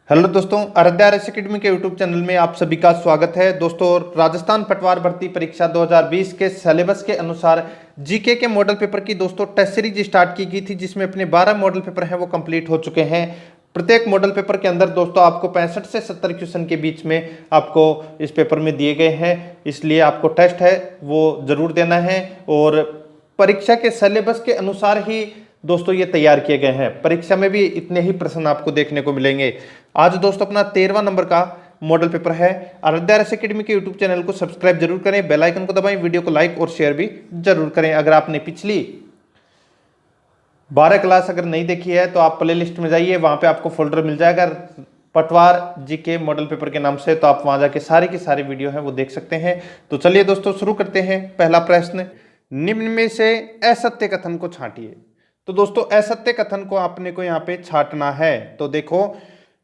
Hello दोस्तों, Aaradhya RS academy के YouTube channel में आप सभी का स्वागत है। दोस्तों, राजस्थान पटवार भर्ती परीक्षा 2020 के सिलेबस के अनुसार जीके के मॉडल पेपर की दोस्तों टेस्ट सीरीज स्टार्ट की गई थी, जिसमें अपने 12 मॉडल पेपर हैं वो कंप्लीट हो चुके हैं। प्रत्येक मॉडल पेपर के अंदर दोस्तों आपको 65 से 70 क्वेश्चन के बीच में आपको इस पेपर में दिए गए हैं, इसलिए आपको टेस्ट है वो जरूर देना है। और परीक्षा के सिलेबस के अनुसार ही दोस्तों ये तैयार किए गए हैं। परीक्षा में भी इतने ही प्रश्न आपको देखने को मिलेंगे। आज दोस्तों अपना 13वां नंबर का मॉडल पेपर है। आराध्या आरएस एकेडमी के यूट्यूब चैनल को सब्सक्राइब जरूर करें, बेल आइकन को दबाएं, वीडियो को लाइक और शेयर भी जरूर करें। अगर आपने पिछली 12 क्लास अगर नहीं देखी है तो आप प्ले लिस्ट में जाइए, वहां पे आपको फोल्डर मिल जाएगा पटवार जीके मॉडल पेपर के नाम से, तो आप वहां जाके सारे की सारी वीडियो है वो देख सकते हैं। तो चलिए दोस्तों शुरू करते हैं। पहला प्रश्न, निम्न में से असत्य कथन को छांटिए। तो दोस्तों असत्य कथन को आपने को यहाँ पे छांटना है। तो देखो,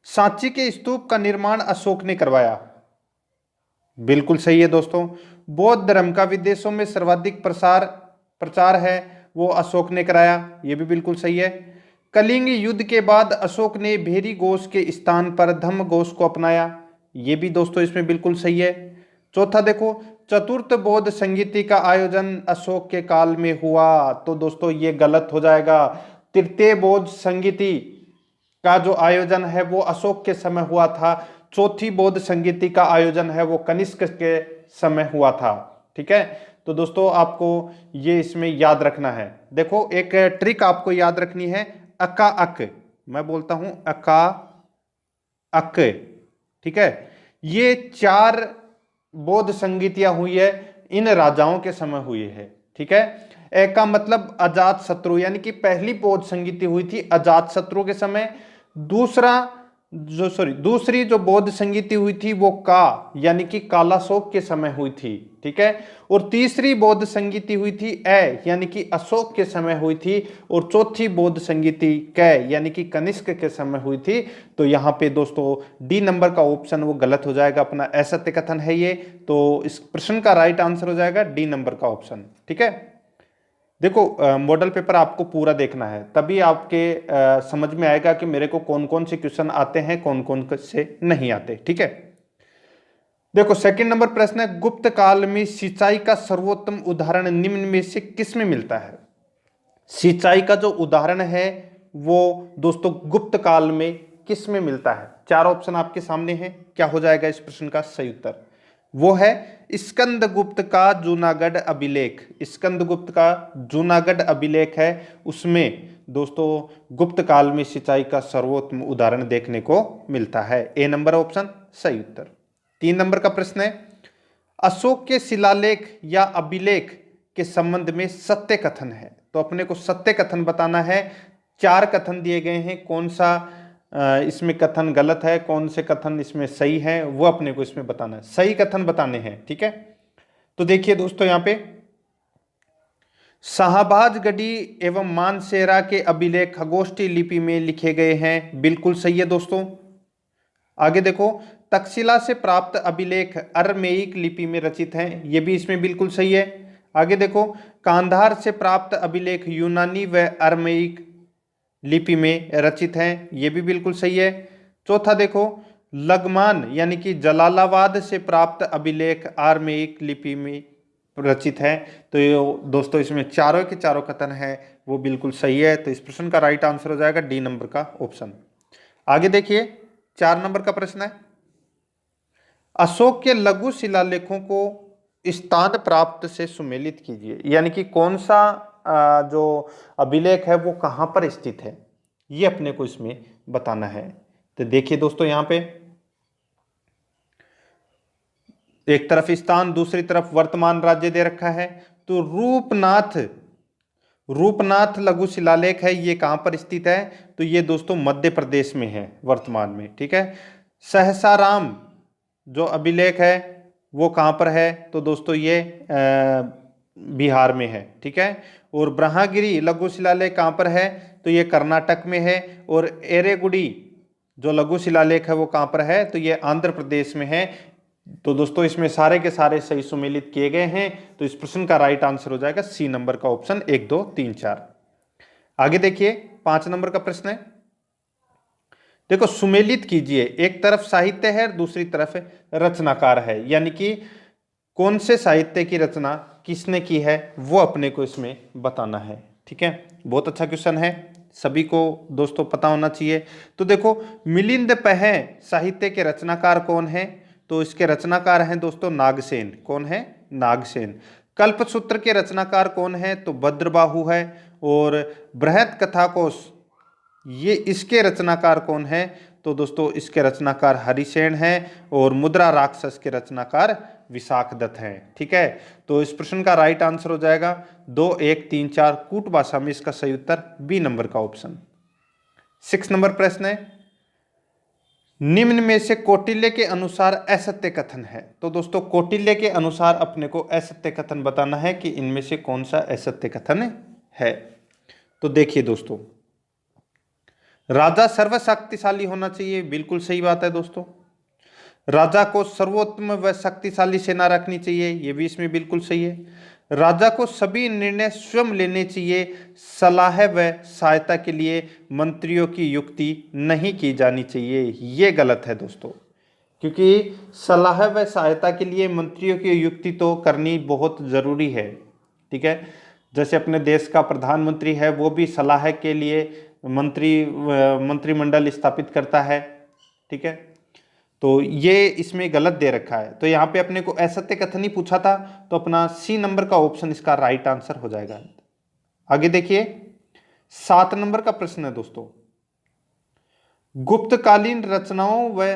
सांची के स्तूप का निर्माण अशोक ने करवाया, बिल्कुल सही है दोस्तों। बौद्ध धर्म का विदेशों में सर्वाधिक प्रचार है, वो अशोक ने कराया, ये भी बिल्कुल सही है। कलिंग युद्ध के बाद अशोक ने भेरी घोष के स्थान पर धम्म घोष को अपनाया, ये भी दोस्तों इसमें बिल्कुल सही है। चौथा देखो, चतुर्थ बौद्ध संगीति का आयोजन अशोक के काल में हुआ, तो दोस्तों ये गलत हो जाएगा। तृतीय बौद्ध संगीति का जो आयोजन है वो अशोक के समय हुआ था। चौथी बौद्ध संगीति का आयोजन है वो कनिष्क के समय हुआ था। ठीक है, तो दोस्तों आपको ये इसमें याद रखना है। देखो एक ट्रिक आपको याद रखनी है, अका अक, मैं बोलता हूं अका अक, ठीक है। ये 4 बौद्ध संगीतियां हुई है, इन राजाओं के समय हुई है। ठीक है, एक का मतलब अजात शत्रु, यानी कि पहली बौद्ध संगीति हुई थी अजात शत्रु के समय। दूसरी जो बौद्ध संगीति हुई थी वो का यानी कि कालाशोक के समय हुई थी। ठीक है, और तीसरी बौद्ध संगीति हुई थी ए यानी कि अशोक के समय हुई थी, और चौथी बौद्ध संगीति कै यानी कि कनिष्क के समय हुई थी। तो यहाँ पे दोस्तों डी नंबर का ऑप्शन वो गलत हो जाएगा, अपना असत्य कथन है ये। तो इस प्रश्न का राइट आंसर हो जाएगा डी नंबर का ऑप्शन। ठीक है, देखो मॉडल पेपर आपको पूरा देखना है, तभी आपके समझ में आएगा कि मेरे को कौन कौन से क्वेश्चन आते हैं, कौन कौन से नहीं आते। ठीक है, देखो सेकंड नंबर प्रश्न है, गुप्त काल में सिंचाई का सर्वोत्तम उदाहरण निम्न में से किस में मिलता है। सिंचाई का जो उदाहरण है वो दोस्तों गुप्त काल में किस में मिलता है। 4 ऑप्शन आपके सामने हैं, क्या हो जाएगा इस प्रश्न का सही उत्तर। वो है स्कंदगुप्त का जूनागढ़ अभिलेख। स्कंदगुप्त का जूनागढ़ अभिलेख है, उसमें दोस्तों गुप्त काल में सिंचाई का सर्वोत्तम उदाहरण देखने को मिलता है। ए नंबर ऑप्शन सही उत्तर। 3 नंबर का प्रश्न है, अशोक के शिलालेख या अभिलेख के संबंध में सत्य कथन है। तो अपने को सत्य कथन बताना है। 4 कथन दिए गए हैं, कौन सा इसमें कथन गलत है, कौन से कथन इसमें सही है, वो अपने को इसमें बताना है। सही कथन बताने हैं। ठीक है, तो देखिए दोस्तों यहाँ पे शाहबाजगढ़ी एवं मानसेरा के अभिलेख खगोष्ठी लिपि में लिखे गए हैं, बिल्कुल सही है दोस्तों। आगे देखो, तक्षशिला से प्राप्त अभिलेख अरमेइक लिपि में रचित हैं, ये भी इसमें बिल्कुल सही है। आगे देखो, कांधार से प्राप्त अभिलेख यूनानी व अरमेइक लिपि में रचित हैं, ये भी बिल्कुल सही है। चौथा देखो, लगमान यानी कि जलालाबाद से प्राप्त अभिलेख आरमेइक लिपि में रचित है। तो ये दोस्तों इसमें चारों के चारों कथन है वो बिल्कुल सही है। तो इस प्रश्न का राइट आंसर हो जाएगा डी नंबर का ऑप्शन। आगे देखिए 4 नंबर का प्रश्न है, अशोक के लघु शिलालेखों को स्थान प्राप्त से सुमेलित कीजिए। यानी कि कौन सा जो अभिलेख है वो कहां पर स्थित है, ये अपने को इसमें बताना है। तो देखिए दोस्तों यहाँ पे एक तरफ स्थान, दूसरी तरफ वर्तमान राज्य दे रखा है। तो रूपनाथ लघु शिलालेख है, ये कहां पर स्थित है। तो ये दोस्तों मध्य प्रदेश में है वर्तमान में। ठीक है, सहसाराम जो अभिलेख है वो कहां पर है। तो दोस्तों ये बिहार में है। ठीक है, और ब्रह्मगिरी लघु शिलालेख कहां पर है। तो ये कर्नाटक में है। और एरेगुडी जो लघु शिलालेख है वो कहां पर है। तो ये आंध्र प्रदेश में है। तो दोस्तों इसमें सारे के सारे सही सुमेलित किए गए हैं। तो इस प्रश्न का राइट आंसर हो जाएगा सी नंबर का ऑप्शन 1 2 3 4। आगे देखिए 5 नंबर का प्रश्न है, देखो सुमेलित कीजिए, एक तरफ साहित्य है और दूसरी तरफ रचनाकार है, यानी कि कौन से साहित्य की रचना किसने की है वो अपने को इसमें बताना है। ठीक है, बहुत अच्छा क्वेश्चन है, सभी को दोस्तों पता होना चाहिए। तो देखो मिलिंद पह साहित्य के रचनाकार कौन है, तो इसके रचनाकार हैं दोस्तों नागसेन। कौन है? नागसेन। कल्पसूत्र के रचनाकार कौन है, तो भद्रबाहु है। और बृहत कथाकोश ये इसके रचनाकार कौन है, तो दोस्तों इसके रचनाकार हरिसेन हैं। और मुद्रा राक्षस के रचनाकार विशाखदत्त हैं। ठीक है, तो इस प्रश्न का राइट आंसर हो जाएगा 2, 1, 3, 4 कूट भाषा में इसका सही उत्तर बी नंबर का ऑप्शन। 6 नंबर प्रश्न है, निम्न में से कौटिल्य के अनुसार असत्य कथन है। तो दोस्तों कौटिल्य के अनुसार अपने को असत्य कथन बताना है कि इनमें से कौन सा असत्य कथन है। तो देखिए दोस्तों, राजा सर्वशक्तिशाली होना चाहिए, बिल्कुल सही बात है दोस्तों। राजा को सर्वोत्तम व शक्तिशाली सेना रखनी चाहिए, ये भी इसमें बिल्कुल सही है। राजा को सभी निर्णय स्वयं लेने चाहिए, सलाह व सहायता के लिए मंत्रियों की युक्ति नहीं की जानी चाहिए, ये गलत है दोस्तों। क्योंकि सलाह व सहायता के लिए मंत्रियों की युक्ति तो करनी बहुत ज़रूरी है। ठीक है, जैसे अपने देश का प्रधानमंत्री है वो भी सलाह के लिए मंत्रिमंडल स्थापित करता है। ठीक है, तो ये इसमें गलत दे रखा है। तो यहाँ पे अपने को असत्य कथन ही पूछा था, तो अपना सी नंबर का ऑप्शन इसका राइट आंसर हो जाएगा। आगे देखिए 7 नंबर का प्रश्न है दोस्तों, गुप्तकालीन रचनाओं व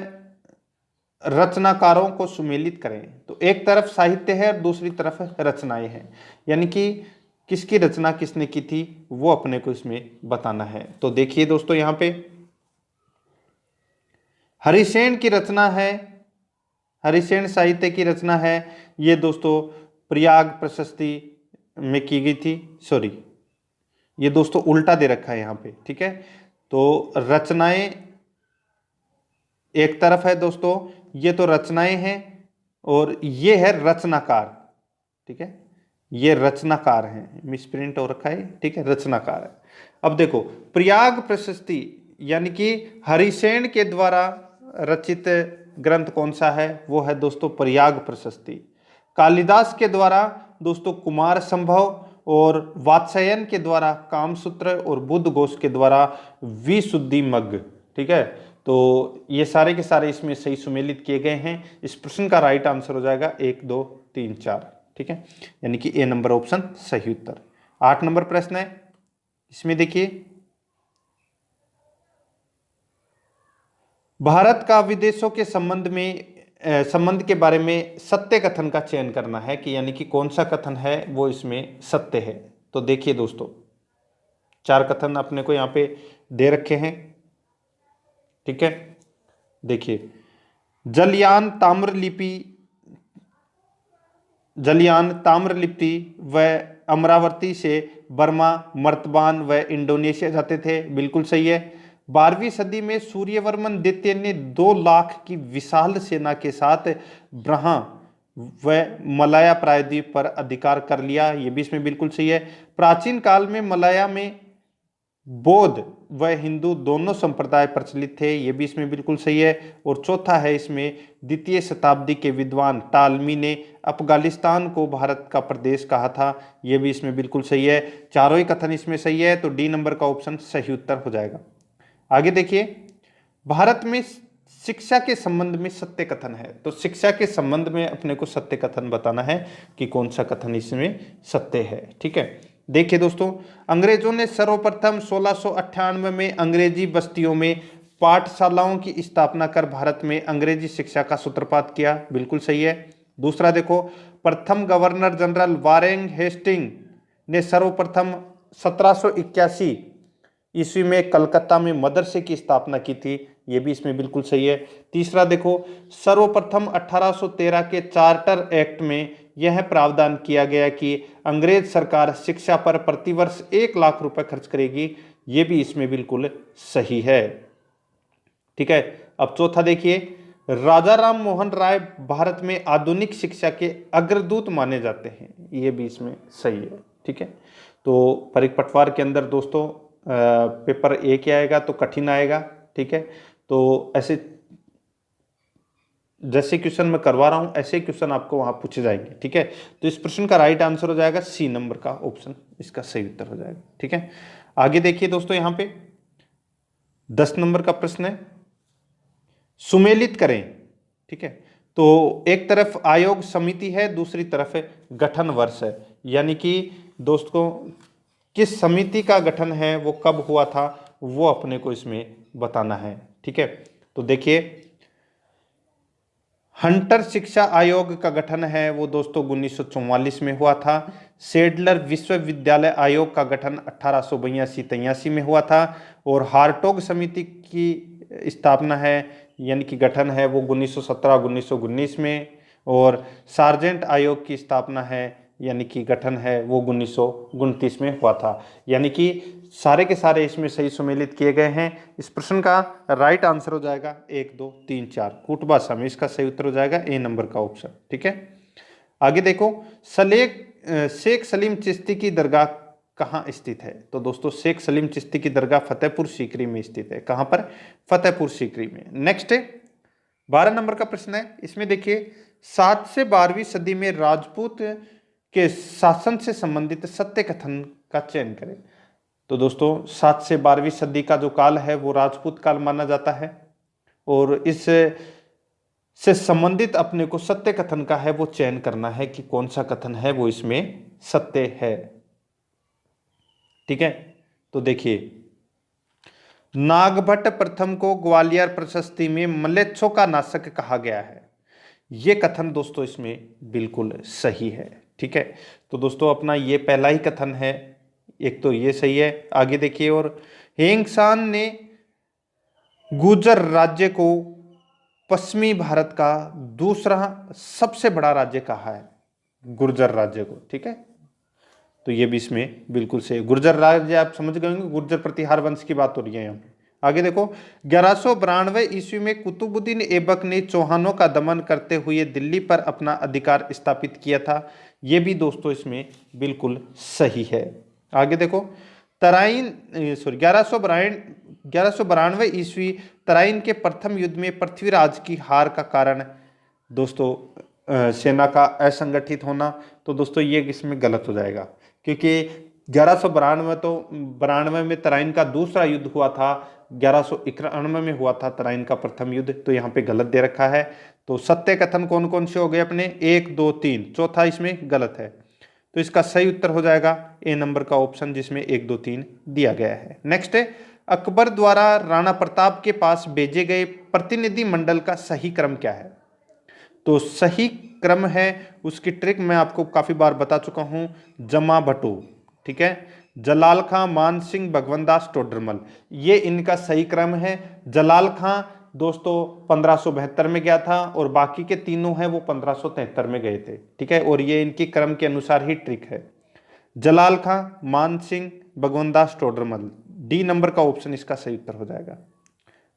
रचनाकारों को सुमेलित करें। तो एक तरफ साहित्य है और दूसरी तरफ रचनाएं हैं, यानी कि किसकी रचना किसने की थी वो अपने को इसमें बताना है। तो देखिए दोस्तों, यहाँ पे हरिसेन की रचना है, हरिसेन साहित्य की रचना है, ये दोस्तों प्रयाग प्रशस्ति में की गई थी। सॉरी, ये दोस्तों उल्टा दे रखा है यहाँ पे। ठीक है, तो रचनाएं एक तरफ है दोस्तों, ये तो रचनाएं हैं और ये है रचनाकार। ठीक है, ये रचनाकार हैं, मिसप्रिंट हो रखा है। ठीक है, रचनाकार है। अब देखो प्रयाग प्रशस्ति यानी कि हरिसेन के द्वारा रचित ग्रंथ कौन सा है, वो है दोस्तों प्रयाग प्रशस्ति। कालिदास के द्वारा दोस्तों कुमार संभव, और वात्स्यायन के द्वारा कामसूत्र, और बुद्ध घोष के द्वारा विशुद्धिमग्ग। ठीक है, तो ये सारे के सारे इसमें सही सुमेलित किए गए हैं। इस प्रश्न का राइट आंसर हो जाएगा 1, 2, 3, 4। ठीक है, यानी कि ए नंबर ऑप्शन सही उत्तर। 8 नंबर प्रश्न है, इसमें देखिए भारत का विदेशों के संबंध के बारे में सत्य कथन का चयन करना है, कि यानी कि कौन सा कथन है वो इसमें सत्य है। तो देखिए दोस्तों 4 कथन अपने को यहाँ पे दे रखे हैं। ठीक है, देखिए जलयान ताम्रलिप्ति व अमरावती से बर्मा, मर्तबान व इंडोनेशिया जाते थे, बिल्कुल सही है। 12वीं सदी में सूर्यवर्मन द्वितीय ने 2 लाख की विशाल सेना के साथ ब्रह्मा व मलाया प्रायद्वीप पर अधिकार कर लिया, ये भी इसमें बिल्कुल सही है। प्राचीन काल में मलाया में बौद्ध व हिंदू दोनों संप्रदाय प्रचलित थे, ये भी इसमें बिल्कुल सही है। और चौथा है इसमें द्वितीय शताब्दी के विद्वान टालमी ने अफगानिस्तान को भारत का प्रदेश कहा था, ये भी इसमें बिल्कुल सही है। चारों ही कथन इसमें सही है, तो डी नंबर का ऑप्शन सही उत्तर हो जाएगा। आगे देखिए भारत में शिक्षा के संबंध में सत्य कथन है, तो शिक्षा के संबंध में अपने को सत्य कथन बताना है कि कौन सा कथन इसमें सत्य है। ठीक है, देखिए दोस्तों अंग्रेजों ने सर्वप्रथम 1698 में अंग्रेजी बस्तियों में पाठशालाओं की स्थापना कर भारत में अंग्रेजी शिक्षा का सूत्रपात किया, बिल्कुल सही है। दूसरा देखो, प्रथम गवर्नर जनरल वारेन हेस्टिंग ने सर्वप्रथम 1781 ईस्वी में कलकत्ता में मदरसे की स्थापना की थी, ये भी इसमें बिल्कुल सही है। तीसरा देखो, सर्वप्रथम 1813 के चार्टर एक्ट में यह प्रावधान किया गया कि अंग्रेज सरकार शिक्षा पर प्रतिवर्ष 1 लाख रुपए खर्च करेगी, ये भी इसमें बिल्कुल सही है। ठीक है, अब चौथा देखिए, राजा राम मोहन राय भारत में आधुनिक शिक्षा के अग्रदूत माने जाते हैं, ये भी इसमें सही है। ठीक है, तो परीक्षा पटवार के अंदर दोस्तों पेपर 1 आएगा तो कठिन आएगा। ठीक है, तो ऐसे जैसे क्वेश्चन मैं करवा रहा हूं ऐसे क्वेश्चन आपको वहां पूछे जाएंगे, ठीक है। तो इस प्रश्न का राइट आंसर हो जाएगा सी नंबर का ऑप्शन, इसका सही उत्तर हो जाएगा, ठीक है। आगे देखिए दोस्तों, यहां पे 10 नंबर का प्रश्न है, सुमेलित करें, ठीक है। तो एक तरफ आयोग समिति है, दूसरी तरफ गठन वर्ष है, यानी कि दोस्तों किस समिति का गठन है, वो कब हुआ था, वो अपने को इसमें बताना है, ठीक है। तो देखिए, हंटर शिक्षा आयोग का गठन है वो दोस्तों 1944 में हुआ था। सेडलर विश्वविद्यालय आयोग का गठन 1882-83 में हुआ था। और हार्टोग समिति की स्थापना है यानी कि गठन है वो 1917-1919 में। और सार्जेंट आयोग की स्थापना है यानी कि गठन है वो 1929 में हुआ था। यानी कि सारे के सारे इसमें सही सुमेलित किए गए हैं। इस प्रश्न का राइट आंसर हो जाएगा 1 2 3 4 कूट भाषा में, इसका सही उत्तर हो जाएगा ए नंबर का ऑप्शन, ठीक है। आगे देखो, शेख सलीम चिश्ती की दरगाह कहाँ स्थित है। तो दोस्तों शेख सलीम चिश्ती की दरगाह फतेहपुर सीकरी में स्थित है। कहाँ पर? फतेहपुर सीकरी में। नेक्स्ट 12 नंबर का प्रश्न है, इसमें देखिए 7 से 12वीं सदी में राजपूत के शासन से संबंधित सत्य कथन का चयन करें। तो दोस्तों 7 से 12वीं सदी का जो काल है वो राजपूत काल माना जाता है। और इस से संबंधित अपने को सत्य कथन का है वो चयन करना है कि कौन सा कथन है वो इसमें सत्य है, ठीक है। तो देखिए, नागभट्ट प्रथम को ग्वालियर प्रशस्ति में म्लेच्छों का नाशक कहा गया है। ये कथन दोस्तों इसमें बिल्कुल सही है, ठीक है। तो दोस्तों अपना ये पहला ही कथन है, एक तो ये सही है। आगे देखिए, और हेंगसान ने गुर्जर राज्य को पश्चिमी भारत का दूसरा सबसे बड़ा राज्य कहा है, गुर्जर राज्य को, ठीक है। तो ये भी इसमें बिल्कुल सही। गुर्जर राज्य आप समझ गए होंगे, गुर्जर प्रतिहार वंश की बात हो रही है यहाँ पे। आगे देखो, 1192 ईस्वी में कुतुबुद्दीन ऐबक ने चौहानों का दमन करते हुए दिल्ली पर अपना अधिकार स्थापित किया था। ये भी दोस्तों इसमें बिल्कुल सही है। आगे देखो, तराइन 1192 ईस्वी तराइन के प्रथम युद्ध में पृथ्वीराज की हार का कारण दोस्तों सेना का असंगठित होना। तो दोस्तों ये इसमें गलत हो जाएगा, क्योंकि 1192 में तराइन का दूसरा युद्ध हुआ था, 1191 में हुआ था तराइन का प्रथम युद्ध। तो यहाँ पे गलत दे रखा है। तो सत्य कथन कौन कौन से हो गए अपने? 1 2 3, चौथा इसमें गलत है। तो इसका सही उत्तर हो जाएगा ए नंबर का ऑप्शन, जिसमें 1 2 3 दिया गया है। नेक्स्ट है, अकबर द्वारा राणा प्रताप के पास भेजे गए प्रतिनिधि मंडल का सही क्रम क्या है। तो सही क्रम है, उसकी ट्रिक मैं आपको काफी बार बता चुका हूं, जमा भटू, ठीक है। जलाल खां, मान सिंह, भगवंत दास, टोडरमल, ये इनका सही क्रम है। जलाल खां दोस्तों 1572 में गया था और बाकी के तीनों हैं वो 1573 में गए थे, ठीक है। और ये इनकी क्रम के अनुसार ही ट्रिक है। जलाल खां, मान सिंह, भगवंत दास, टोडरमल, डी नंबर का ऑप्शन इसका सही उत्तर हो जाएगा।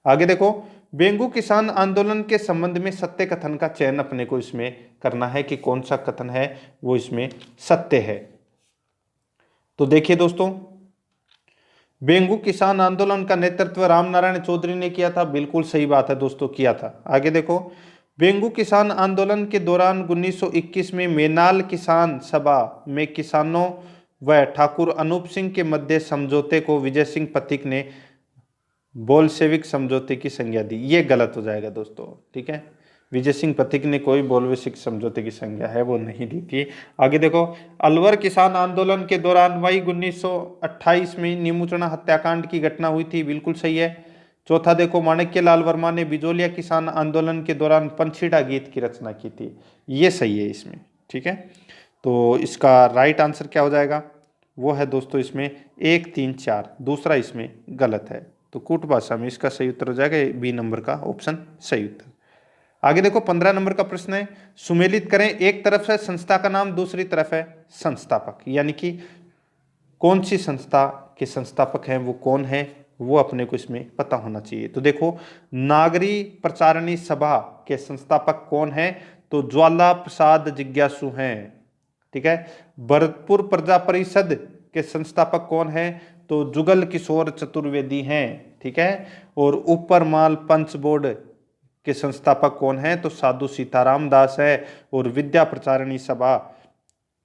आगे देखो, बेंगू किसान आंदोलन के संबंध में सत्य कथन का चयन अपने को इसमें करना है कि कौन सा कथन है वो इसमें सत्य है। तो देखिए दोस्तों, बेंगू किसान आंदोलन का नेतृत्व रामनारायण चौधरी ने किया था, बिल्कुल सही बात है दोस्तों, किया था। आगे देखो, बेंगू किसान आंदोलन के दौरान 1921 में मेनाल किसान सभा में किसानों व ठाकुर अनूप सिंह के मध्य समझौते को विजय सिंह पथिक ने बोल्शेविक समझौते की संज्ञा दी। ये गलत हो जाएगा दोस्तों, ठीक है। विजय सिंह पथिक ने कोई बोल्शेविक समझौते की संज्ञा है वो नहीं दी थी। आगे देखो, अलवर किसान आंदोलन के दौरान मई 1928 में नीमूचना हत्याकांड की घटना हुई थी, बिल्कुल सही है। चौथा देखो, माणिक्य लाल वर्मा ने बिजोलिया किसान आंदोलन के दौरान पंछीड़ा गीत की रचना की थी, ये सही है इसमें, ठीक है। तो इसका राइट आंसर क्या हो जाएगा, वो है दोस्तों इसमें 1 3 4, दूसरा इसमें गलत है। तो कूट भाषा में इसका सही उत्तर हो जाएगा बी नंबर का ऑप्शन सही उत्तर। आगे देखो, 15 नंबर का प्रश्न है, सुमेलित करें। एक तरफ है संस्था का नाम, दूसरी तरफ है संस्थापक, यानी कि कौन सी संस्था के संस्थापक हैं वो कौन है वो अपने को इसमें पता होना चाहिए। तो देखो, नागरी प्रचारणी सभा के संस्थापक कौन है? तो ज्वाला प्रसाद जिज्ञासु हैं, ठीक है। भरतपुर प्रजा परिषद के संस्थापक कौन है? तो जुगल किशोर चतुर्वेदी हैं, ठीक है। और ऊपरमाल पंच बोर्ड के संस्थापक कौन है, तो साधु सीताराम दास है। और विद्या प्रचारिणी सभा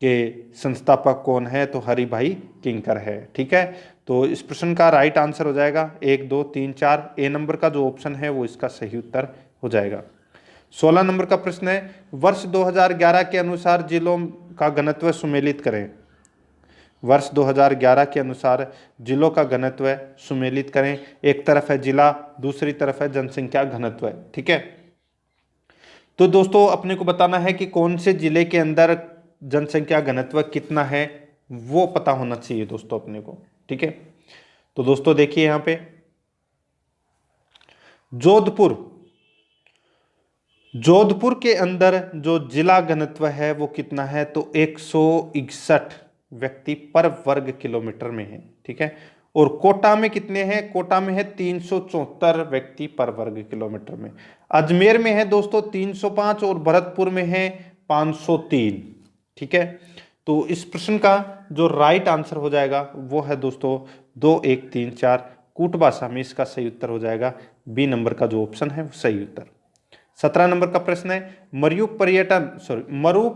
के संस्थापक कौन है, तो हरिभाई किंकर है, ठीक है। तो इस प्रश्न का राइट आंसर हो जाएगा 1 2 3 4, ए नंबर का जो ऑप्शन है वो इसका सही उत्तर हो जाएगा। 16 नंबर का प्रश्न है, वर्ष 2011 के अनुसार जिलों का घनत्व सुमेलित करें। वर्ष 2011 के अनुसार जिलों का घनत्व सुमेलित करें। एक तरफ है जिला, दूसरी तरफ है जनसंख्या घनत्व, ठीक है। तो दोस्तों अपने को बताना है कि कौन से जिले के अंदर जनसंख्या घनत्व कितना है, वो पता होना चाहिए दोस्तों अपने को, ठीक है। तो दोस्तों देखिए यहां पे जोधपुर के अंदर जो जिला घनत्व है वो कितना है, तो 161 व्यक्ति पर वर्ग किलोमीटर में है, ठीक है। और कोटा में कितने हैं, कोटा में है 374 व्यक्ति पर वर्ग किलोमीटर में। अजमेर में है दोस्तों 305 और भरतपुर में है 503, ठीक है। तो इस प्रश्न का जो राइट आंसर हो जाएगा वो है दोस्तों 2 1 3 4, कूट भाषा में इसका सही उत्तर हो जाएगा बी नंबर का जो ऑप्शन है वो सही उत्तर। 17 नंबर का प्रश्न है, मरु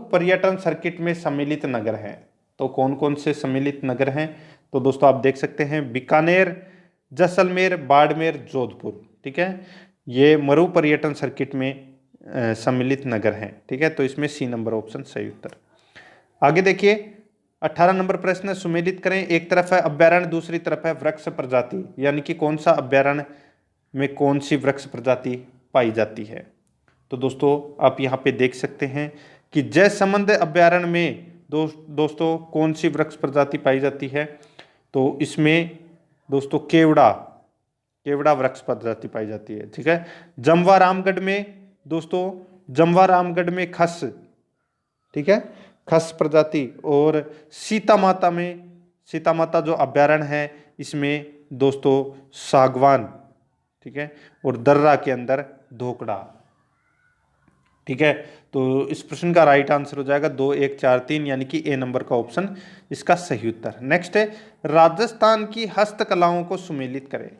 पर्यटन सर्किट में सम्मिलित नगर हैं। तो कौन कौन से सम्मिलित नगर हैं, तो दोस्तों आप देख सकते हैं बीकानेर, जैसलमेर, बाड़मेर, जोधपुर, ठीक है। ये मरु पर्यटन सर्किट में सम्मिलित नगर हैं, ठीक है। तो इसमें सी नंबर ऑप्शन सही उत्तर। आगे देखिए 18 नंबर प्रश्न है, सुमेलित करें। एक तरफ है अभ्यारण्य, दूसरी तरफ है वृक्ष प्रजाति, यानी कि कौन सा अभ्यारण्य में कौन सी वृक्ष प्रजाति पाई जाती है। तो दोस्तों आप यहाँ पे देख सकते हैं कि जयसमंद अभ्यारण्य में दोस्तों कौन सी वृक्ष प्रजाति पाई जाती है, तो इसमें दोस्तों केवड़ा वृक्ष प्रजाति पाई जाती है, ठीक है। जमवा रामगढ़ में खस, ठीक है, खस प्रजाति। और सीता माता जो अभ्यारण्य है इसमें दोस्तों सागवान, ठीक है। और दर्रा के अंदर धोकड़ा, ठीक है। तो इस प्रश्न का राइट आंसर हो जाएगा 2 1 4 3, यानी कि ए नंबर का ऑप्शन इसका सही उत्तर। नेक्स्ट है, राजस्थान की हस्तकलाओं को सुमेलित करें।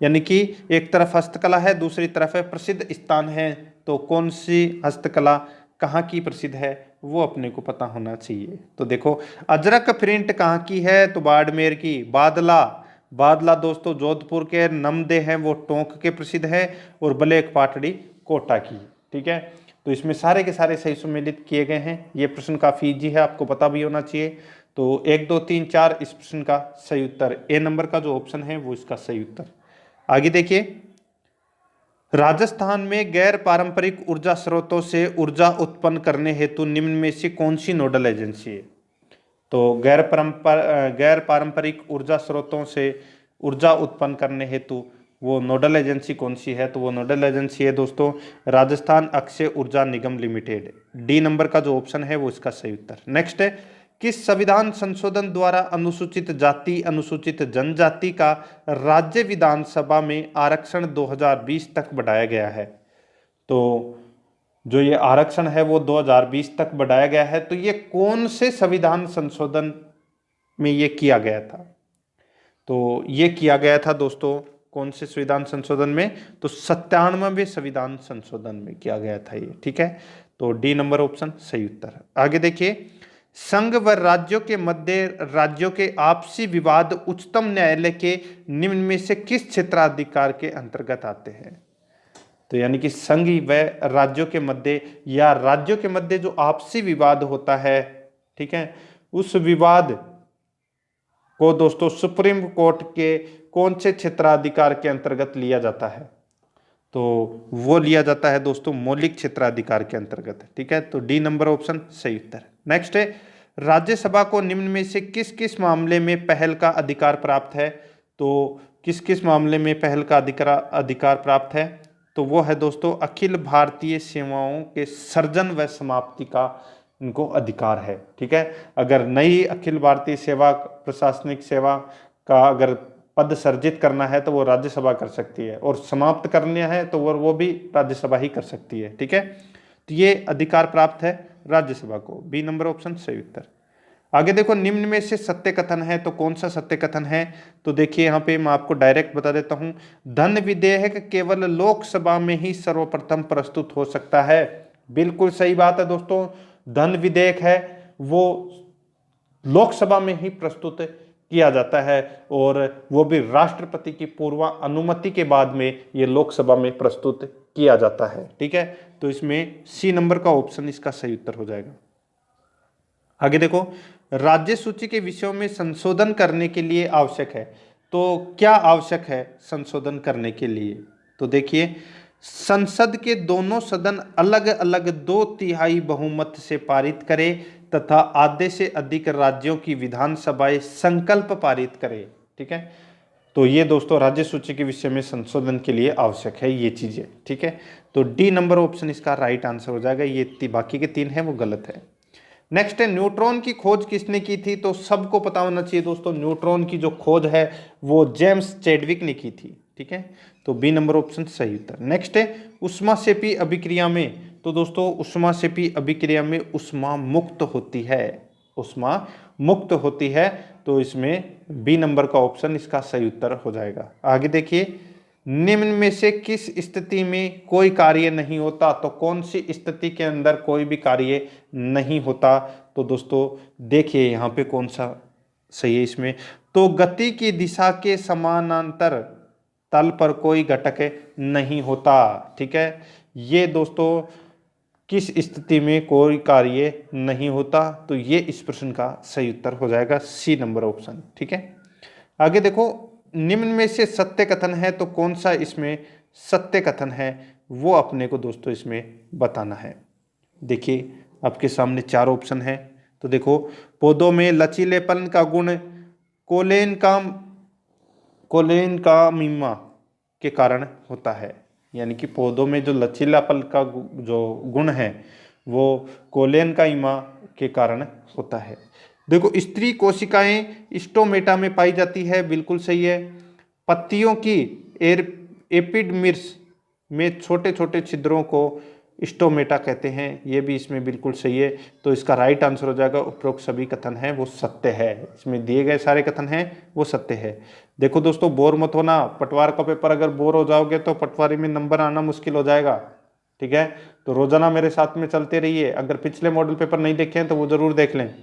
यानी कि एक तरफ हस्तकला है, दूसरी तरफ है प्रसिद्ध स्थान है, तो कौन सी हस्तकला कहाँ की प्रसिद्ध है वो अपने को पता होना चाहिए। तो देखो अजरक प्रिंट कहाँ की है, तो बाड़मेर की। बादला दोस्तों जोधपुर के। नमदे हैं वो टोंक के प्रसिद्ध है। और ब्लैक पाटड़ी कोटा की, ठीक है। तो इसमें सारे के सारे सही सुमेलित किए गए हैं। ये प्रश्न काफी इजी है, आपको पता भी होना चाहिए। तो 1 2 3 4 इस प्रश्न का सही उत्तर, ए नंबर का जो ऑप्शन है वो इसका सही उत्तर। आगे देखिए, राजस्थान में गैर पारंपरिक ऊर्जा स्रोतों से ऊर्जा उत्पन्न करने हेतु निम्न में से कौन सी नोडल एजेंसी है। तो गैर पारंपरिक ऊर्जा स्रोतों से ऊर्जा उत्पन्न करने हेतु वो नोडल एजेंसी कौन सी है, तो वो नोडल एजेंसी है दोस्तों राजस्थान अक्षय ऊर्जा निगम लिमिटेड। डी नंबर का जो ऑप्शन है वो इसका सही उत्तर। नेक्स्ट है, किस संविधान संशोधन द्वारा अनुसूचित जाति अनुसूचित जनजाति का राज्य विधानसभा में आरक्षण 2020 तक बढ़ाया गया है। तो जो ये आरक्षण है वो 2020 तक बढ़ाया गया है, तो ये कौन से संविधान संशोधन में ये किया गया था, तो ये किया गया था दोस्तों कौन से संविधान संशोधन में, तो 97वें संविधान संशोधन में किया गया था ये, ठीक है। तो डी नंबर ऑप्शन सही उत्तर है। आगे देखिए, संघ व राज्यों के मध्य राज्यों के आपसी विवाद उच्चतम न्यायालय के निम्न में से किस क्षेत्राधिकार के अंतर्गत आते हैं। तो यानी कि संघ व राज्यों के मध्य या राज्यों के मध्य जो आपसी विवाद होता है, ठीक है, उस विवाद को दोस्तों सुप्रीम कोर्ट के कौन से क्षेत्राधिकार के अंतर्गत लिया जाता है, तो वो लिया जाता है दोस्तों मौलिक क्षेत्राधिकार के अंतर्गत, ठीक है। तो डी नंबर ऑप्शन सही उत्तर। नेक्स्ट है, राज्यसभा को निम्न में से किस किस मामले में पहल का अधिकार प्राप्त है, तो किस किस मामले में पहल का अधिकार प्राप्त है, तो वो है दोस्तों अखिल भारतीय सेवाओं के सृजन व समाप्ति का इनको अधिकार है, ठीक है। अगर नई अखिल भारतीय सेवा प्रशासनिक सेवा का अगर पद सर्जित करना है तो वो राज्यसभा कर सकती है, और समाप्त करना है तो वो भी राज्यसभा ही कर सकती है, ठीक है। तो ये अधिकार प्राप्त है राज्यसभा को, बी नंबर ऑप्शन सही उत्तर। आगे देखो, निम्न में से सत्य कथन है, तो कौन सा सत्य कथन है? तो देखिए यहाँ पे मैं आपको डायरेक्ट बता देता हूं, धन विधेयक केवल लोकसभा में ही सर्वप्रथम प्रस्तुत हो सकता है। बिल्कुल सही बात है दोस्तों, धन विधेयक है वो लोकसभा में ही प्रस्तुत किया जाता है, और वो भी राष्ट्रपति की पूर्व अनुमति के बाद में ये लोकसभा में प्रस्तुत किया जाता है। ठीक है, तो इसमें सी नंबर का ऑप्शन इसका सही उत्तर हो जाएगा। आगे देखो, राज्य सूची के विषयों में संशोधन करने के लिए आवश्यक है, तो क्या आवश्यक है संशोधन करने के लिए? तो देखिए, संसद के दोनों सदन अलग अलग 2/3 बहुमत से पारित करे तथा आधे से अधिक राज्यों की विधानसभाएं संकल्प पारित करे। ठीक है, तो ये दोस्तों राज्य सूची के विषय में संशोधन के लिए आवश्यक है ये चीजें। ठीक है, तो डी नंबर ऑप्शन इसका राइट आंसर हो जाएगा। ये बाकी के 3 है वो गलत है। नेक्स्ट है, न्यूट्रॉन की खोज किसने की थी? तो सबको पता होना चाहिए दोस्तों, न्यूट्रॉन की जो खोज है वो जेम्स चैडविक ने की थी। ठीक है, तो बी नंबर ऑप्शन सही उत्तर। नेक्स्ट है, ऊष्माक्षेपी अभिक्रिया में, तो दोस्तों ऊष्माक्षेपी अभिक्रिया में ऊष्मा मुक्त होती है, ऊष्मा मुक्त होती है, तो इसमें बी नंबर का ऑप्शन इसका सही उत्तर हो जाएगा। आगे देखिए, निम्न में से किस स्थिति में कोई कार्य नहीं होता? तो कौन सी स्थिति के अंदर कोई भी कार्य नहीं होता? तो दोस्तों देखिए यहाँ पे कौन सा सही है इसमें, तो गति की दिशा के समानांतर तल पर कोई घटक नहीं होता। ठीक है, ये दोस्तों किस स्थिति में कोई कार्य नहीं होता? तो ये इस प्रश्न का सही उत्तर हो जाएगा सी नंबर ऑप्शन। ठीक है, आगे देखो, निम्न में से सत्य कथन है, तो कौन सा इसमें सत्य कथन है वो अपने को दोस्तों इसमें बताना है। देखिए आपके सामने 4 ऑप्शन है, तो देखो, पौधों में लचीलेपन का गुण कोलेन का मीमा के कारण होता है, यानी कि पौधों में जो लचीलापन का जो गुण है वो कोलेन का इमा के कारण होता है। देखो, स्त्री कोशिकाएं स्टोमेटा में पाई जाती है, बिल्कुल सही है। पत्तियों की एपिडर्मिस में छोटे छोटे छिद्रों को स्टोमेटा कहते हैं, ये भी इसमें बिल्कुल सही है। तो इसका राइट आंसर हो जाएगा उपरोक्त सभी कथन है वो सत्य है, इसमें दिए गए सारे कथन हैं वो सत्य है। देखो दोस्तों, बोर मत होना, पटवार का पेपर अगर बोर हो जाओगे तो पटवारी में नंबर आना मुश्किल हो जाएगा। ठीक है, तो रोजाना मेरे साथ में चलते रहिए। अगर पिछले मॉडल पेपर नहीं देखे हैं तो वो जरूर देख लें।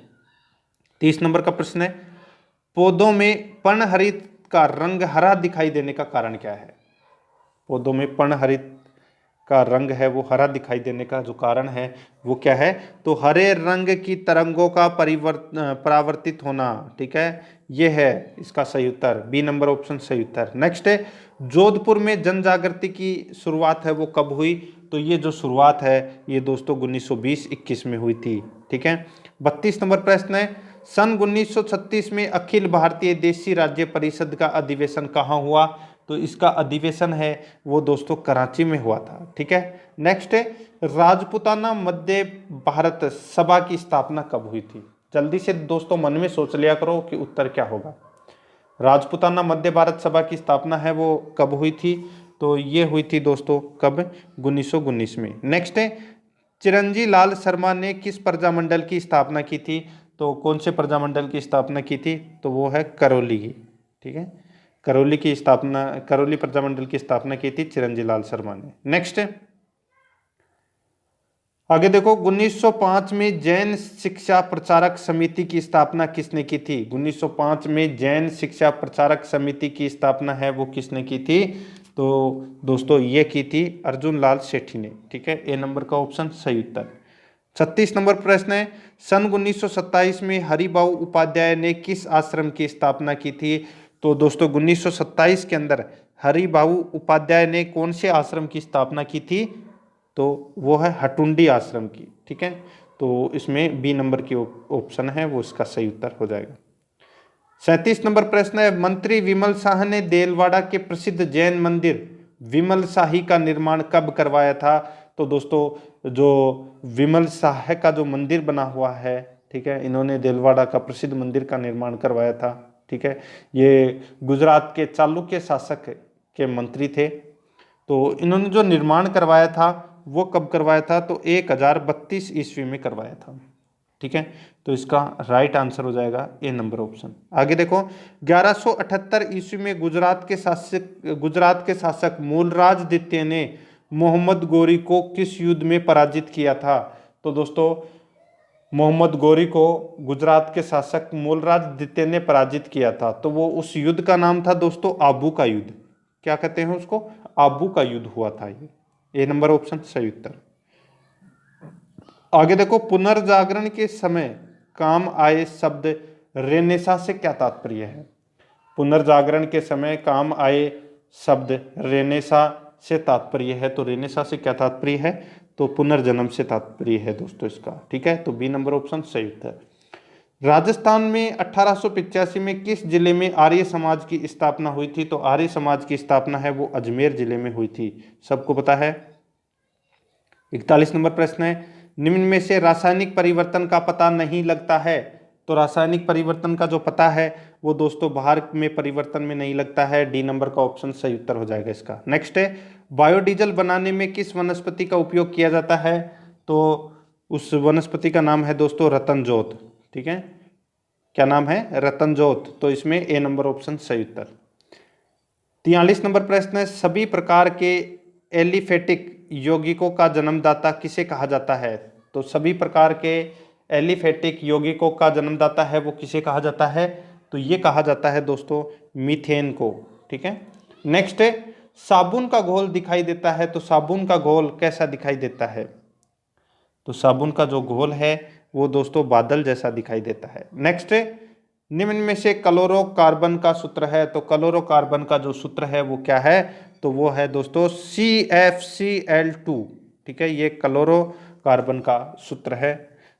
30 नंबर का प्रश्न है, पौधों में पर्णहरित का रंग हरा दिखाई देने का कारण क्या है? पौधों में पर्णहरित का रंग है वो हरा दिखाई देने का जो कारण है वो क्या है? तो हरे रंग की तरंगों का परावर्तित होना। ठीक है, ये है इसका सही उत्तर, बी नंबर ऑप्शन सही उत्तर। नेक्स्ट है, जोधपुर में जन जागृति की शुरुआत है वो कब हुई? तो ये जो शुरुआत है ये दोस्तों 1920-21 में हुई थी। ठीक है, 32 नंबर प्रश्न है, सन 1936 में अखिल भारतीय देशी राज्य परिषद का अधिवेशन कहाँ हुआ? तो इसका अधिवेशन है वो दोस्तों कराची में हुआ था। ठीक है, नेक्स्ट है, राजपूताना मध्य भारत सभा की स्थापना कब हुई थी? जल्दी से दोस्तों मन में सोच लिया करो कि उत्तर क्या होगा। राजपूताना मध्य भारत सभा की स्थापना है वो कब हुई थी? तो ये हुई थी दोस्तों कब? 1919 में। नेक्स्ट है, चिरंजी लाल शर्मा ने किस प्रजामंडल की स्थापना की थी? तो कौन से प्रजामंडल की स्थापना की थी? तो वो है करौली की। ठीक है, करौली प्रजामंडल की स्थापना की थी चिरंजी लाल शर्मा ने। नेक्स्ट आगे देखो, 1905 में जैन शिक्षा प्रचारक समिति की स्थापना किसने की थी? 1905 में जैन शिक्षा प्रचारक समिति की स्थापना है वो किसने की थी? तो दोस्तों ये की थी अर्जुन लाल सेठी ने। ठीक है, ए नंबर का ऑप्शन सही उत्तर। 36 नंबर प्रश्न है, सन 1927 में हरिभाऊ उपाध्याय ने किस आश्रम की स्थापना की थी? तो दोस्तों 1927 के अंदर हरिभाऊ उपाध्याय ने कौन से आश्रम की स्थापना की थी? तो वो है हटुंडी आश्रम की। ठीक है, तो इसमें बी नंबर की ऑप्शन है वो इसका सही उत्तर हो जाएगा। 37 नंबर प्रश्न है, मंत्री विमल शाह ने देलवाड़ा के प्रसिद्ध जैन मंदिर विमल शाही का निर्माण कब करवाया था? तो दोस्तों जो विमल शाह का जो मंदिर बना हुआ है, ठीक है, इन्होंने देलवाड़ा का प्रसिद्ध मंदिर का निर्माण करवाया था। ठीक है, ये गुजरात के चालुक्य शासक के मंत्री थे, तो इन्होंने जो निर्माण करवाया था वो कब करवाया था? तो 1032 ईस्वी में करवाया था। ठीक है, तो इसका राइट आंसर हो जाएगा ए नंबर ऑप्शन। आगे देखो, 1178 ईस्वी में गुजरात के शासक मूलराज द्वितीय ने मोहम्मद गोरी को किस युद्ध में पराजित किया था? तो दोस्तों मोहम्मद गोरी को गुजरात के शासक मूलराज द्वितीय ने पराजित किया था, तो वो उस युद्ध का नाम था दोस्तों आबू का युद्ध। क्या कहते हैं उसको? आबू का युद्ध हुआ था ये। ए नंबर ऑप्शन सही उत्तर। आगे देखो, पुनर्जागरण के समय काम आए शब्द रेनेसा से क्या तात्पर्य है? पुनर्जागरण के समय काम आए शब्द रेनेसा से तात्पर्य है, तो रेनेसा से क्या तात्पर्य है? तो पुनर्जन्म से तात्पर्य है दोस्तों इसका। ठीक है, तो बी नंबर ऑप्शन सही उत्तर। राजस्थान में 1885 में किस जिले में आर्य समाज की स्थापना हुई थी? तो आर्य समाज की स्थापना है वो अजमेर जिले में हुई थी, सबको पता है। 41 नंबर प्रश्न है, निम्न में से रासायनिक परिवर्तन का पता नहीं लगता है? तो रासायनिक परिवर्तन का जो पता है वो दोस्तों बाहर में परिवर्तन में नहीं लगता है। डी नंबर का ऑप्शन सही उत्तर हो जाएगा इसका। नेक्स्ट है, बायोडीजल बनाने में किस वनस्पति का उपयोग किया जाता है? तो उस वनस्पति का नाम है दोस्तों रतनजोत। ठीक है, क्या नाम है? रतनजोत। तो इसमें ए नंबर ऑप्शन सही उत्तर। 43 नंबर प्रश्न है, सभी प्रकार के एलिफेटिक यौगिकों का जन्मदाता किसे कहा जाता है? तो सभी प्रकार के एलिफेटिक यौगिकों का जन्मदाता है वो किसे कहा जाता है? तो ये कहा जाता है दोस्तों मीथेन को। ठीक है, नेक्स्ट है, साबुन का घोल दिखाई देता है, तो साबुन का घोल कैसा दिखाई देता है? तो साबुन का जो घोल है वो दोस्तों बादल जैसा दिखाई देता है। नेक्स्ट है, निम्न में से क्लोरोकार्बन का सूत्र है, तो क्लोरोकार्बन का जो सूत्र है वो क्या है? तो वो है दोस्तों CFCl2। ठीक है, ये क्लोरोकार्बन का सूत्र है,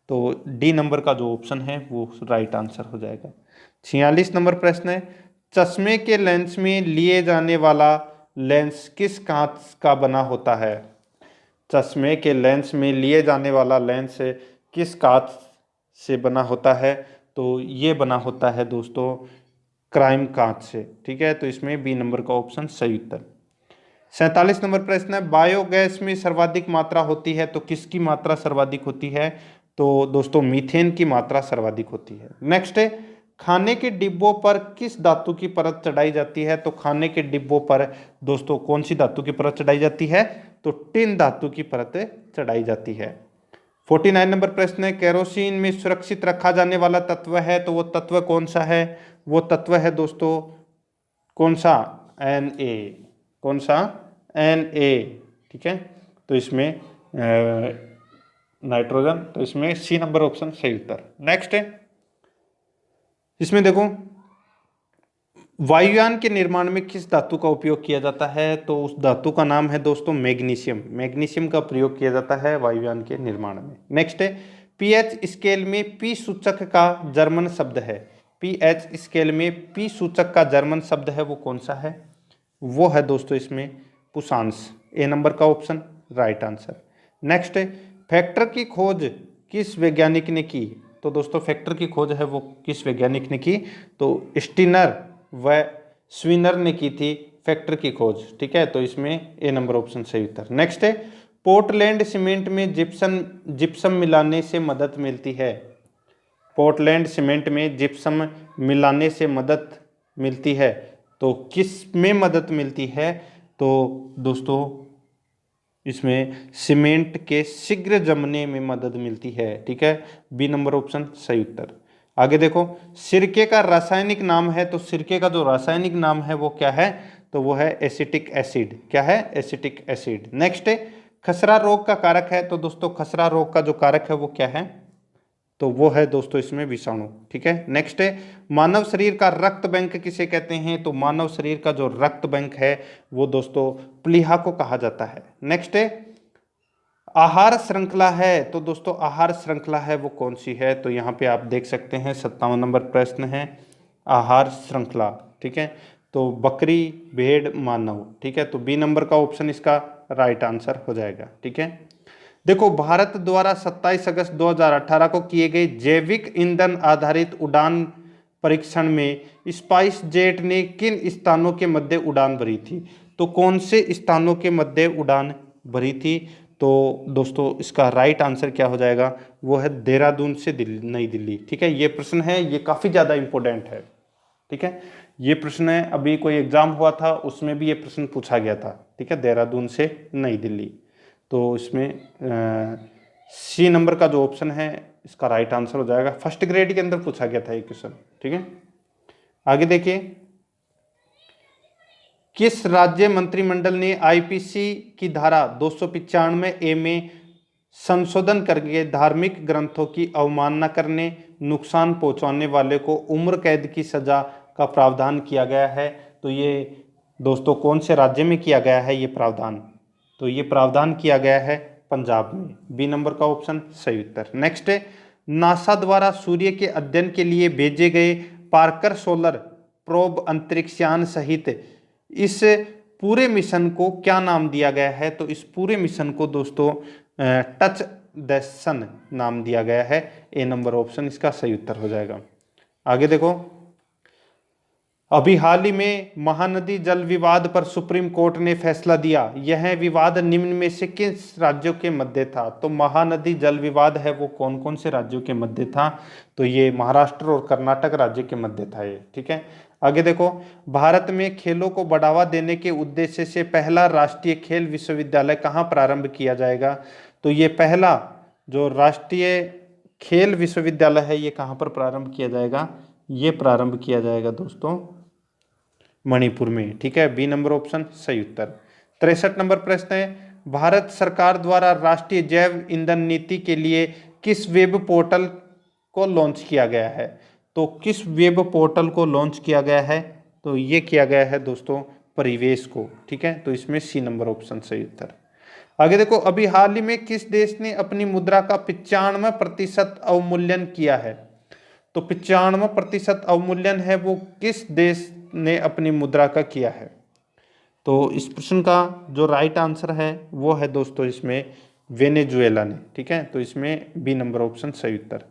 तो डी नंबर का जो ऑप्शन है वो राइट आंसर हो जाएगा। 46 नंबर प्रश्न है, चश्मे के लेंस में लिए जाने वाला लेंस किस कांच का बना होता है? चश्मे के लेंस में लिए जाने वाला लेंस किस कांच से बना होता है? तो ये बना होता है दोस्तों क्राइम कांच से। ठीक है, तो इसमें बी नंबर का ऑप्शन सही उत्तर। 47 नंबर प्रश्न है, बायोगैस में सर्वाधिक मात्रा होती है, तो किसकी मात्रा सर्वाधिक होती है? तो दोस्तों मीथेन की मात्रा सर्वाधिक होती है। नेक्स्ट है, खाने के डिब्बों पर किस धातु की परत चढ़ाई जाती है? तो खाने के डिब्बों पर दोस्तों कौन सी धातु की परत चढ़ाई जाती है? तो टिन धातु की परत चढ़ाई जाती है। 49 नंबर प्रश्न है, केरोसिन में सुरक्षित रखा जाने वाला तत्व है, तो वो तत्व कौन सा है? वो तत्व है दोस्तों कौन सा? Na। कौन सा? Na। ठीक है, तो इसमें नाइट्रोजन, तो इसमें सी नंबर ऑप्शन सही उत्तर। नेक्स्ट है, इसमें देखो वायुयान के निर्माण में किस धातु का उपयोग किया जाता है? तो उस धातु का नाम है दोस्तों मैग्नीशियम। मैग्नीशियम का प्रयोग किया जाता है वायुयान के निर्माण में। नेक्स्ट है, पीएच स्केल में पी सूचक का जर्मन शब्द है। पीएच स्केल में पी सूचक का जर्मन शब्द है वो कौन सा है? वो है दोस्तों इसमें पुशांस। ए नंबर का ऑप्शन राइट आंसर। नेक्स्ट है, फैक्टर की खोज किस वैज्ञानिक ने की? तो दोस्तों फैक्टर की खोज है वो किस वैज्ञानिक ने की? तो स्टीनर व स्विनर ने की थी फैक्टर की खोज। ठीक है, तो इसमें ए नंबर ऑप्शन सही उत्तर। नेक्स्ट है, पोर्टलैंड सीमेंट में जिप्सम मिलाने से मदद मिलती है। पोर्टलैंड सीमेंट में जिप्सम मिलाने से मदद मिलती है, तो किस में मदद मिलती है? तो दोस्तों इसमें सीमेंट के शीघ्र जमने में मदद मिलती है। ठीक है, बी नंबर ऑप्शन सही उत्तर। आगे देखो, सिरके का रासायनिक नाम है, तो सिरके का जो रासायनिक नाम है वो क्या है? तो वो है एसिटिक एसिड। क्या है? Acetic acid. नेक्स्ट है, खसरा रोग का कारक है, तो दोस्तों खसरा रोग का जो कारक है वो क्या है? तो वो है दोस्तों इसमें विषाणु। ठीक है, नेक्स्ट है, मानव शरीर का रक्त बैंक किसे कहते हैं? तो मानव शरीर का जो रक्त बैंक है वो दोस्तों प्लीहा को कहा जाता है। नेक्स्ट है, आहार श्रृंखला है, तो दोस्तों आहार श्रृंखला है वो कौन सी है? तो यहाँ पे आप देख सकते हैं 57 नंबर प्रश्न है, आहार श्रृंखला। ठीक है, तो बकरी, भेड़, मानव। ठीक है, तो बी नंबर का ऑप्शन इसका राइट आंसर हो जाएगा। ठीक है, देखो भारत द्वारा 27 अगस्त 2018 को किए गए जैविक ईंधन आधारित उड़ान परीक्षण में स्पाइस जेट ने किन स्थानों के मध्य उड़ान भरी थी? तो कौन से स्थानों के मध्य उड़ान भरी थी? तो दोस्तों इसका राइट आंसर क्या हो जाएगा, वो है देहरादून से नई दिल्ली। ठीक है, ये प्रश्न है, ये काफ़ी ज़्यादा इंपॉर्टेंट है। ठीक है, ये प्रश्न है, अभी कोई एग्जाम हुआ था उसमें भी ये प्रश्न पूछा गया था। ठीक है, देहरादून से नई दिल्ली। तो इसमें सी नंबर का जो ऑप्शन है इसका राइट आंसर हो जाएगा। फर्स्ट ग्रेड के अंदर पूछा गया था ये क्वेश्चन। ठीक है, आगे देखिए, किस राज्य मंत्रिमंडल ने आईपीसी की धारा 295 ए में संशोधन करके धार्मिक ग्रंथों की अवमानना करने, नुकसान पहुंचाने वाले को उम्र कैद की सजा का प्रावधान किया गया है? तो ये दोस्तों कौन से राज्य में किया गया है ये प्रावधान? तो ये प्रावधान किया गया है पंजाब में। बी नंबर का ऑप्शन सही उत्तर। नेक्स्ट है, नासा द्वारा सूर्य के अध्ययन के लिए भेजे गए पार्कर सोलर प्रोब अंतरिक्षयान सहित इस पूरे मिशन को क्या नाम दिया गया है? तो इस पूरे मिशन को दोस्तों टच द सन नाम दिया गया है। ए नंबर ऑप्शन इसका सही उत्तर हो जाएगा। आगे देखो, अभी हाल ही में महानदी जल विवाद पर सुप्रीम कोर्ट ने फैसला दिया, यह विवाद निम्न में से किस राज्यों के मध्य था? तो महानदी जल विवाद है वो कौन कौन से राज्यों के मध्य था? तो ये महाराष्ट्र और कर्नाटक राज्य के मध्य था ये। ठीक है, आगे देखो, भारत में खेलों को बढ़ावा देने के उद्देश्य से पहला राष्ट्रीय खेल विश्वविद्यालय कहाँ प्रारंभ किया जाएगा? तो ये पहला जो राष्ट्रीय खेल विश्वविद्यालय है ये कहाँ पर प्रारंभ किया जाएगा? ये प्रारंभ किया जाएगा दोस्तों मणिपुर में। ठीक है, बी नंबर ऑप्शन सही उत्तर। 63 नंबर प्रश्न है, भारत सरकार द्वारा राष्ट्रीय जैव ईंधन नीति के लिए किस वेब पोर्टल को लॉन्च किया गया है? तो किस वेब पोर्टल को लॉन्च किया गया है? तो ये किया गया है दोस्तों परिवेश को। ठीक है, तो इसमें सी नंबर ऑप्शन सही उत्तर। आगे देखो, अभी हाल ही में किस देश ने अपनी मुद्रा का 95% अवमूल्यन किया है? तो 95% अवमूल्यन है वो किस देश ने अपनी मुद्रा का किया है? तो इस प्रश्न का जो राइट आंसर है वो है दोस्तों इसमें वेनेजुएला ने। ठीक है, तो इसमें बी नंबर ऑप्शन सही उत्तर।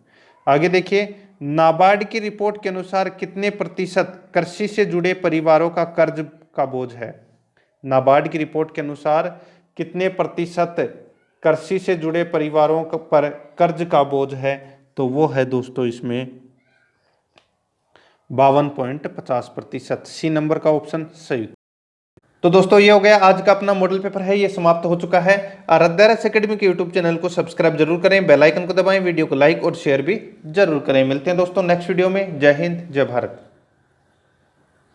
आगे देखिए, नाबार्ड की रिपोर्ट के अनुसार कितने प्रतिशत कृषि से जुड़े परिवारों का कर्ज का बोझ है? नाबार्ड की रिपोर्ट के अनुसार कितने प्रतिशत कृषि से जुड़े परिवारों पर कर्ज का बोझ है? तो वो है दोस्तों इसमें 52.50%। सी नंबर का ऑप्शन सही। तो दोस्तों ये हो गया आज का अपना मॉडल पेपर है, ये समाप्त हो चुका है। आराध्या एकेडमी के यूट्यूब चैनल को सब्सक्राइब जरूर करें, बेल आइकन को दबाएं, वीडियो को लाइक और शेयर भी जरूर करें। मिलते हैं दोस्तों नेक्स्ट वीडियो में। जय हिंद, जय भारत।